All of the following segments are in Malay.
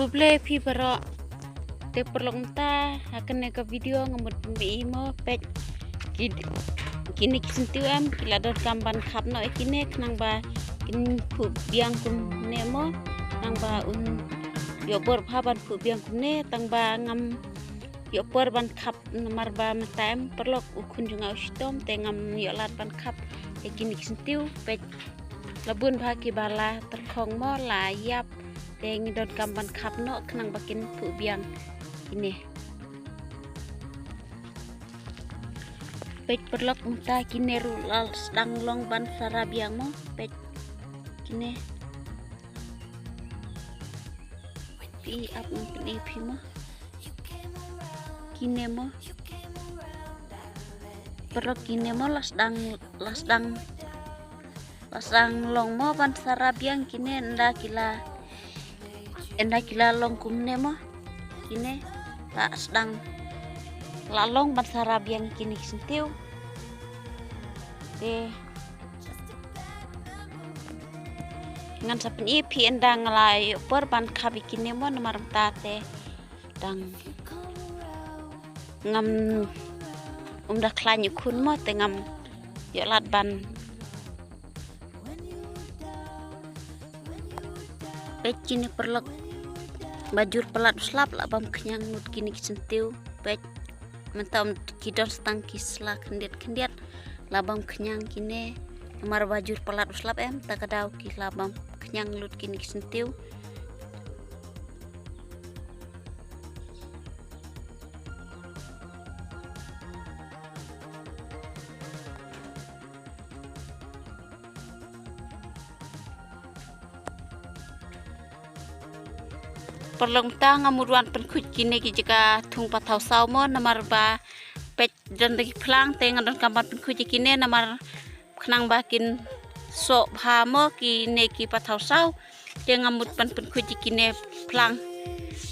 Google pi baro te perlong ta akan neka video ngamut bi mo pet kini kisentiu am kila dot kamban khap no ikine nang ba kin pu biang kun nemo nang ba un yobor phaban pu biang kun ne tang ba ngam yopor ban khap nomar ba matam perlok ukun junga ustom te ngam yolat ban khap ikini kisentiu pet labun bhaki bala terkhong mo la yap teng dot kamban khap no knang bakin pu biang ini pet perlok muta kine rulal sedang long ban sara biang mo pet kine pi up pi pi mo kine mo perlok kine mo lasdang long mo ban sara biang kine enda kila long kumne mo kine tak sedang lalong ban sara biang kini sentiu de ngan sapen ipi endang lai por ban khabi kine mo nomar tate dang ngam dah klanyu kun mo te ngam yolat ban pet kini perlok bajur pelat slap lah bam kenyang nut kini sentiu pet mentam kidon stang kisla kendiat labam kenyang kini nomor bajur pelat slap em tak kadau ki labam kenyang lut kini sentiu perlong ta ngamuruan penkut kini jika tung patau sau mo namar ba pet dan lagi pelang tengan dan kamar penkut kini namar kenang bakin sok bha mo kini ki patau sau dia ngamut pan penkut kini pelang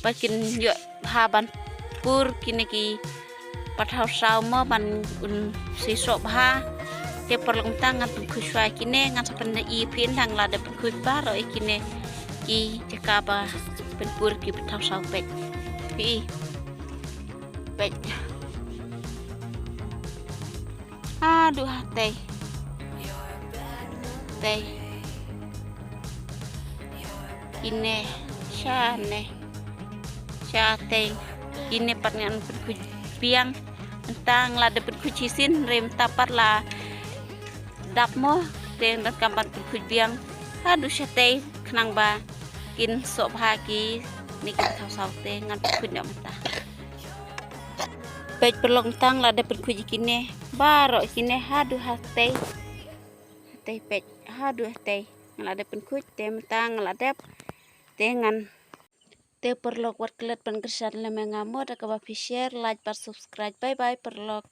bakin yo bha ban pur kini ki patau sau mo ban si sok bha dia perlong ta ngan penkut swai kini ngan sapen i pin dang la de penkut ba ro kini ki jaka ba penpur ki patau sau pet pi pet aduh teh ini sya teh ini patngan penku biang entang la de penku cisin rem tapat la dap mo teng dan kampan penku biang aduh sya teh kenang ba kin sok bhagi ni patau sau teh ngan penku nyam ta pet perlong tang la de penku kini baro kini haduh teh pet haduh teh ngala de penku teh mentang ngala dep dengan te perlok wat kelet pan kersan le mengamo da ka share like par subscribe bye bye perlok.